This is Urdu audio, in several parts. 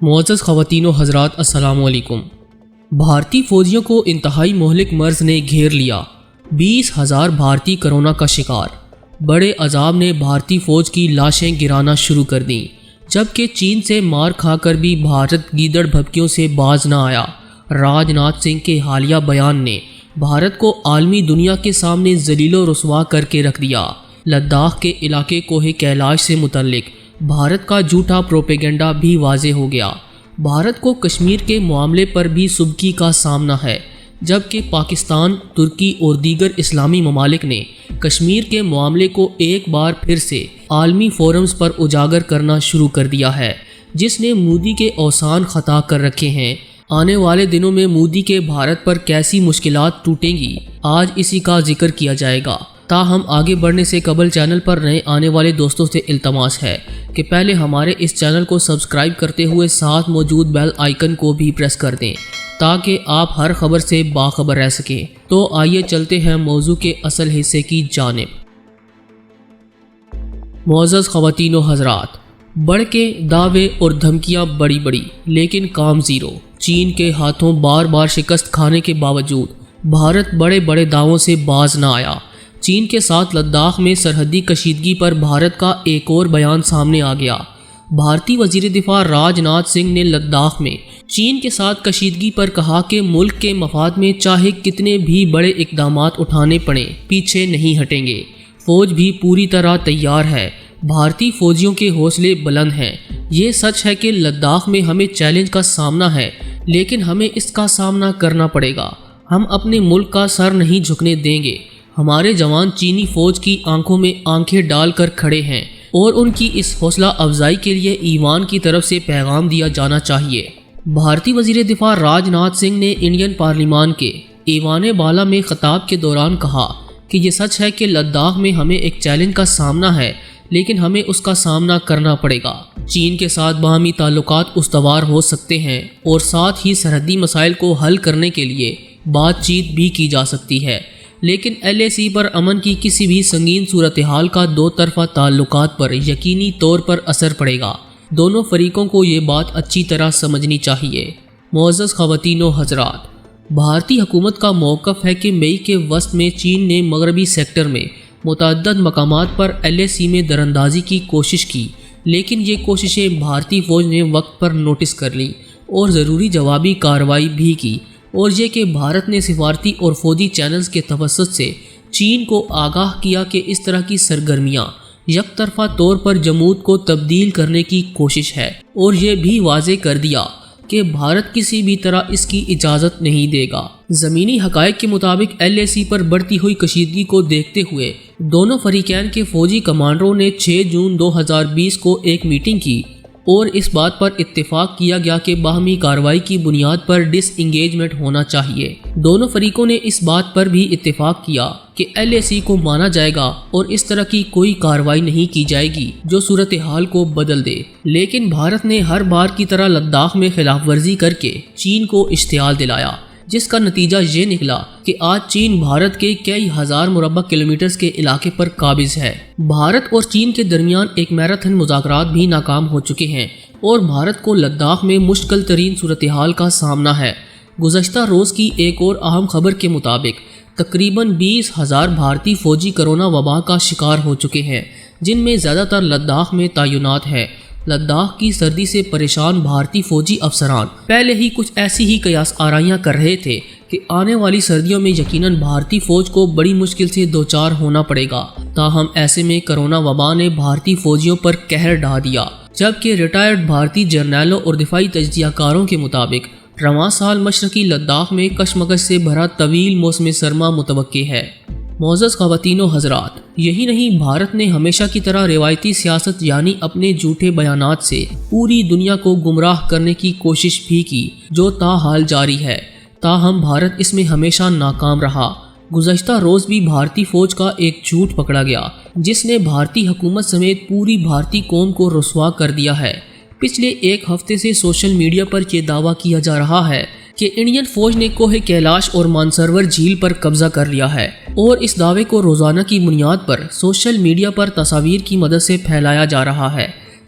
معزز خواتین و حضرات السلام علیکم۔ بھارتی فوجیوں کو انتہائی مہلک مرض نے گھیر لیا، 20,000 بھارتی کرونا کا شکار۔ بڑے عذاب نے بھارتی فوج کی لاشیں گرانا شروع کر دیں، جبکہ چین سے مار کھا کر بھی بھارت گیدڑ بھبکیوں سے باز نہ آیا۔ راج ناتھ سنگھ کے حالیہ بیان نے بھارت کو عالمی دنیا کے سامنے ذلیل و رسوا کر کے رکھ دیا۔ لداخ کے علاقے کوہ کیلاش سے متعلق بھارت کا جھوٹا پروپیگنڈا بھی واضح ہو گیا۔ بھارت کو کشمیر کے معاملے پر بھی سبکی کا سامنا ہے، جبکہ پاکستان، ترکی اور دیگر اسلامی ممالک نے کشمیر کے معاملے کو ایک بار پھر سے عالمی فورمز پر اجاگر کرنا شروع کر دیا ہے، جس نے مودی کے اوسان خطا کر رکھے ہیں۔ آنے والے دنوں میں مودی کے بھارت پر کیسی مشکلات ٹوٹیں گی، آج اسی کا ذکر کیا جائے گا۔ تاہم آگے بڑھنے سے قبل چینل پر نئے آنے والے دوستوں سے التماس ہے کہ پہلے ہمارے اس چینل کو سبسکرائب کرتے ہوئے ساتھ موجود بیل آئیکن کو بھی پریس کر دیں تاکہ آپ ہر خبر سے باخبر رہ سکیں۔ تو آئیے چلتے ہیں موضوع کے اصل حصے کی جانب۔ معزز خواتین و حضرات، بڑھ کے دعوے اور دھمکیاں بڑی لیکن کام زیرو۔ چین کے ہاتھوں بار بار شکست کھانے کے باوجود بھارت بڑے دعووں سے باز نہ آیا۔ چین کے ساتھ لداخ میں سرحدی کشیدگی پر بھارت کا ایک اور بیان سامنے آ گیا۔ بھارتی وزیر دفاع راج ناتھ سنگھ نے لداخ میں چین کے ساتھ کشیدگی پر کہا کہ ملک کے مفاد میں چاہے کتنے بھی بڑے اقدامات اٹھانے پڑیں، پیچھے نہیں ہٹیں گے۔ فوج بھی پوری طرح تیار ہے۔ بھارتی فوجیوں کے حوصلے بلند ہیں۔ یہ سچ ہے کہ لداخ میں ہمیں چیلنج کا سامنا ہے، لیکن ہمیں اس کا سامنا کرنا پڑے گا۔ ہم اپنے ملک کا سر نہیں جھکنے دیں گے۔ ہمارے جوان چینی فوج کی آنکھوں میں آنکھیں ڈال کر کھڑے ہیں اور ان کی اس حوصلہ افزائی کے لیے ایوان کی طرف سے پیغام دیا جانا چاہیے۔ بھارتی وزیر دفاع راج ناتھ سنگھ نے انڈین پارلیمان کے ایوان بالا میں خطاب کے دوران کہا کہ یہ سچ ہے کہ لداخ میں ہمیں ایک چیلنج کا سامنا ہے، لیکن ہمیں اس کا سامنا کرنا پڑے گا۔ چین کے ساتھ باہمی تعلقات استوار ہو سکتے ہیں اور ساتھ ہی سرحدی مسائل کو حل کرنے کے لیے بات چیت بھی کی جا سکتی ہے، لیکن LAC پر امن کی کسی بھی سنگین صورتحال کا دو طرفہ تعلقات پر یقینی طور پر اثر پڑے گا۔ دونوں فریقوں کو یہ بات اچھی طرح سمجھنی چاہیے۔ معزز خواتین و حضرات، بھارتی حکومت کا موقف ہے کہ مئی کے وسط میں چین نے مغربی سیکٹر میں متعدد مقامات پر LAC میں دراندازی کی کوشش کی، لیکن یہ کوششیں بھارتی فوج نے وقت پر نوٹس کر لیں اور ضروری جوابی کارروائی بھی کی، اور یہ کہ بھارت نے سفارتی اور فوجی چینلز کے توسط سے چین کو آگاہ کیا کہ اس طرح کی سرگرمیاں یک طرفہ طور پر جمود کو تبدیل کرنے کی کوشش ہے، اور یہ بھی واضح کر دیا کہ بھارت کسی بھی طرح اس کی اجازت نہیں دے گا۔ زمینی حقائق کے مطابق LAC پر بڑھتی ہوئی کشیدگی کو دیکھتے ہوئے دونوں فریقین کے فوجی کمانڈروں نے 6 جون 2020 کو ایک میٹنگ کی اور اس بات پر اتفاق کیا گیا کہ باہمی کارروائی کی بنیاد پر ڈس انگیجمنٹ ہونا چاہیے۔ دونوں فریقوں نے اس بات پر بھی اتفاق کیا کہ LAC کو مانا جائے گا اور اس طرح کی کوئی کارروائی نہیں کی جائے گی جو صورتحال کو بدل دے، لیکن بھارت نے ہر بار کی طرح لداخ میں خلاف ورزی کر کے چین کو اشتعال دلایا، جس کا نتیجہ یہ نکلا کہ آج چین بھارت کے کئی ہزار مربع کلومیٹرز کے علاقے پر قابض ہے۔ بھارت اور چین کے درمیان ایک میراتھن مذاکرات بھی ناکام ہو چکے ہیں اور بھارت کو لداخ میں مشکل ترین صورتحال کا سامنا ہے۔ گزشتہ روز کی ایک اور اہم خبر کے مطابق تقریباً 20,000 بھارتی فوجی کرونا وبا کا شکار ہو چکے ہیں، جن میں زیادہ تر لداخ میں تعینات ہیں۔ لداخ کی سردی سے پریشان بھارتی فوجی افسران پہلے ہی کچھ ایسی ہی قیاس آرائیاں کر رہے تھے کہ آنے والی سردیوں میں یقیناً بھارتی فوج کو بڑی مشکل سے دوچار ہونا پڑے گا۔ تاہم ایسے میں کرونا وبا نے بھارتی فوجیوں پر قہر ڈھا دیا، جبکہ ریٹائرڈ بھارتی جرنیلوں اور دفاعی تجزیہ کاروں کے مطابق رواں سال مشرقی لداخ میں کشمکش سے بھرا طویل موسم سرما متوقع ہے۔ معزز خواتین و حضرات، یہی نہیں، بھارت نے ہمیشہ کی طرح روایتی سیاست یعنی اپنے جھوٹے بیانات سے پوری دنیا کو گمراہ کرنے کی کوشش بھی کی، جو تاحال جاری ہے۔ تاہم بھارت اس میں ہمیشہ ناکام رہا۔ گزشتہ روز بھی بھارتی فوج کا ایک جھوٹ پکڑا گیا، جس نے بھارتی حکومت سمیت پوری بھارتی قوم کو رسوا کر دیا ہے۔ پچھلے ایک ہفتے سے سوشل میڈیا پر یہ دعویٰ کیا جا رہا ہے کہ انڈین فوج نے کوہ کیلاش اور مانسروور جھیل پر قبضہ کر لیا ہے، اور اس دعوے کو روزانہ کی بنیاد پر سوشل میڈیا پر تصاویر کی مدد سے پھیلایا جا رہا ہے۔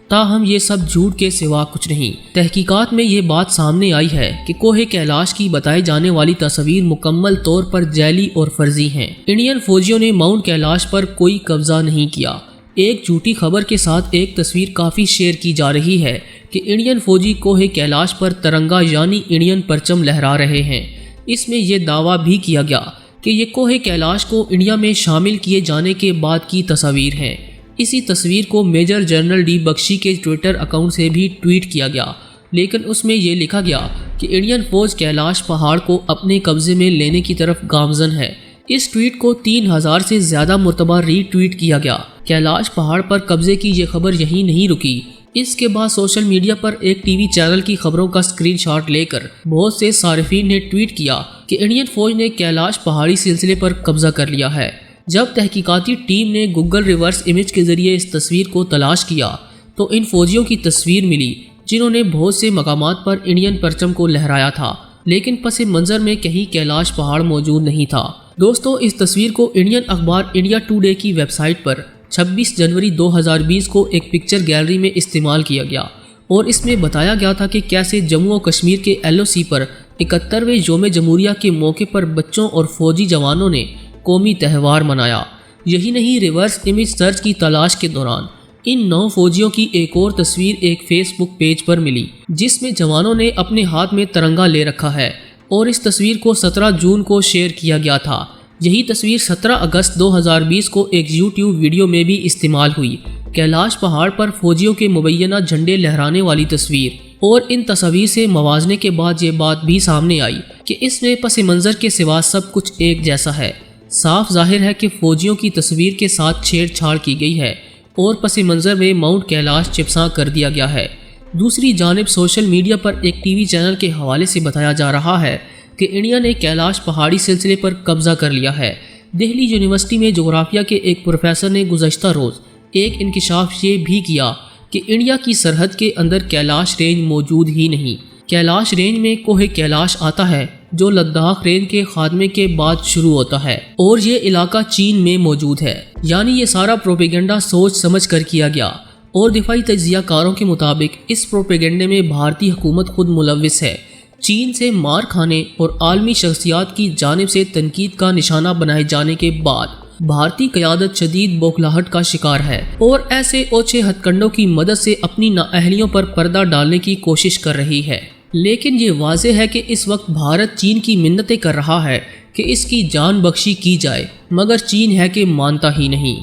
تاہم یہ سب جھوٹ کے سوا کچھ نہیں۔ تحقیقات میں یہ بات سامنے آئی ہے کہ کوہ کیلاش کی بتائی جانے والی تصاویر مکمل طور پر جعلی اور فرضی ہیں۔ انڈین فوجیوں نے ماؤنٹ کیلاش پر کوئی قبضہ نہیں کیا۔ ایک جھوٹی خبر کے ساتھ ایک تصویر کافی شیئر کی جا رہی ہے کہ انڈین فوجی کوہ کیلاش پر ترنگا یعنی انڈین پرچم لہرا رہے ہیں۔ اس میں یہ دعویٰ بھی کیا گیا کہ یہ کوہ کیلاش کو انڈیا میں شامل کیے جانے کے بعد کی تصاویر ہیں۔ اسی تصویر کو میجر جنرل ڈی بخشی کے ٹویٹر اکاؤنٹ سے بھی ٹویٹ کیا گیا، لیکن اس میں یہ لکھا گیا کہ انڈین فوج کیلاش پہاڑ کو اپنے قبضے میں لینے کی طرف گامزن ہے۔ اس ٹویٹ کو 3000 سے زیادہ مرتبہ ری ٹویٹ کیا گیا۔ کیلاش پہاڑ پر قبضے کی یہ خبر یہیں نہیں رکی۔ اس کے بعد سوشل میڈیا پر ایک ٹی وی چینل کی خبروں کا اسکرین شاٹ لے کر بہت سے صارفین نے ٹویٹ کیا کہ انڈین فوج نے کیلاش پہاڑی سلسلے پر قبضہ کر لیا ہے۔ جب تحقیقاتی ٹیم نے گوگل ریورس امیج کے ذریعے اس تصویر کو تلاش کیا تو ان فوجیوں کی تصویر ملی جنہوں نے بہت سے مقامات پر انڈین پرچم کو لہرایا تھا، لیکن پس منظر میں کہیں کیلاش پہاڑ موجود نہیں تھا۔ دوستو، اس تصویر کو انڈین اخبار انڈیا ٹوڈے کی ویب سائٹ پر 26 جنوری 2020 کو ایک پکچر گیلری میں استعمال کیا گیا اور اس میں بتایا گیا تھا کہ کیسے جموں و کشمیر کے LOC پر 71ویں یوم جمہوریہ کے موقع پر بچوں اور فوجی جوانوں نے قومی تہوار منایا۔ یہی نہیں، ریورس امیج سرچ کی تلاش کے دوران ان 9 فوجیوں کی ایک اور تصویر ایک فیس بک پیج پر ملی جس میں جوانوں نے اپنے ہاتھ میں ترنگا لے رکھا ہے اور اس تصویر کو 17 جون کو شیئر کیا گیا تھا۔ یہی تصویر 17 اگست 2020 کو ایک YouTube ویڈیو میں بھی استعمال ہوئی۔ کیلاش پہاڑ پر فوجیوں کے مبینہ جھنڈے لہرانے والی تصویر اور ان تصاویر سے موازنے کے بعد یہ بات بھی سامنے آئی کہ اس میں پس منظر کے سوا سب کچھ ایک جیسا ہے۔ صاف ظاہر ہے کہ فوجیوں کی تصویر کے ساتھ چھیڑ چھاڑ کی گئی ہے اور پس منظر میں ماؤنٹ کیلاش چپساں کر دیا گیا ہے۔ دوسری جانب سوشل میڈیا پر ایک ٹی وی چینل کے حوالے سے بتایا جا رہا ہے کہ انڈیا نے کیلاش پہاڑی سلسلے پر قبضہ کر لیا ہے۔ دہلی یونیورسٹی میں جغرافیہ کے ایک پروفیسر نے گزشتہ روز ایک انکشاف یہ بھی کیا کہ انڈیا کی سرحد کے اندر کیلاش رینج موجود ہی نہیں۔ کیلاش رینج میں کوہ کیلاش آتا ہے جو لداخ رینج کے خاتمے کے بعد شروع ہوتا ہے اور یہ علاقہ چین میں موجود ہے۔ یعنی یہ سارا پروپیگنڈا سوچ سمجھ کر کیا گیا اور دفاعی تجزیہ کاروں کے مطابق اس پروپیگنڈے میں بھارتی حکومت خود ملوث ہے۔ چین سے مار کھانے اور عالمی شخصیات کی جانب سے تنقید کا نشانہ بنائے جانے کے بعد بھارتی قیادت شدید بوکھلاہٹ کا شکار ہے اور ایسے اوچھے ہتھ کنڈوں کی مدد سے اپنی نااہلیوں پر پردہ ڈالنے کی کوشش کر رہی ہے۔ لیکن یہ واضح ہے کہ اس وقت بھارت چین کی منتیں کر رہا ہے کہ اس کی جان بخشی کی جائے، مگر چین ہے کہ مانتا ہی نہیں۔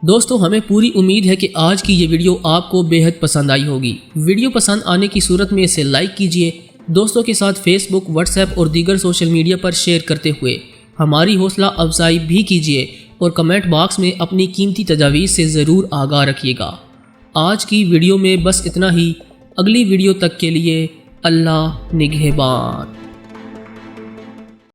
دوستو، ہمیں پوری امید ہے کہ آج کی یہ ویڈیو آپ کو بے حد پسند آئی ہوگی۔ ویڈیو پسند آنے کی صورت میں اسے لائک کیجئے، دوستوں کے ساتھ فیس بک، واٹس ایپ اور دیگر سوشل میڈیا پر شیئر کرتے ہوئے ہماری حوصلہ افزائی بھی کیجئے اور کمنٹ باکس میں اپنی قیمتی تجاویز سے ضرور آگاہ رکھیے گا۔ آج کی ویڈیو میں بس اتنا ہی۔ اگلی ویڈیو تک کے لیے اللہ نگہبان۔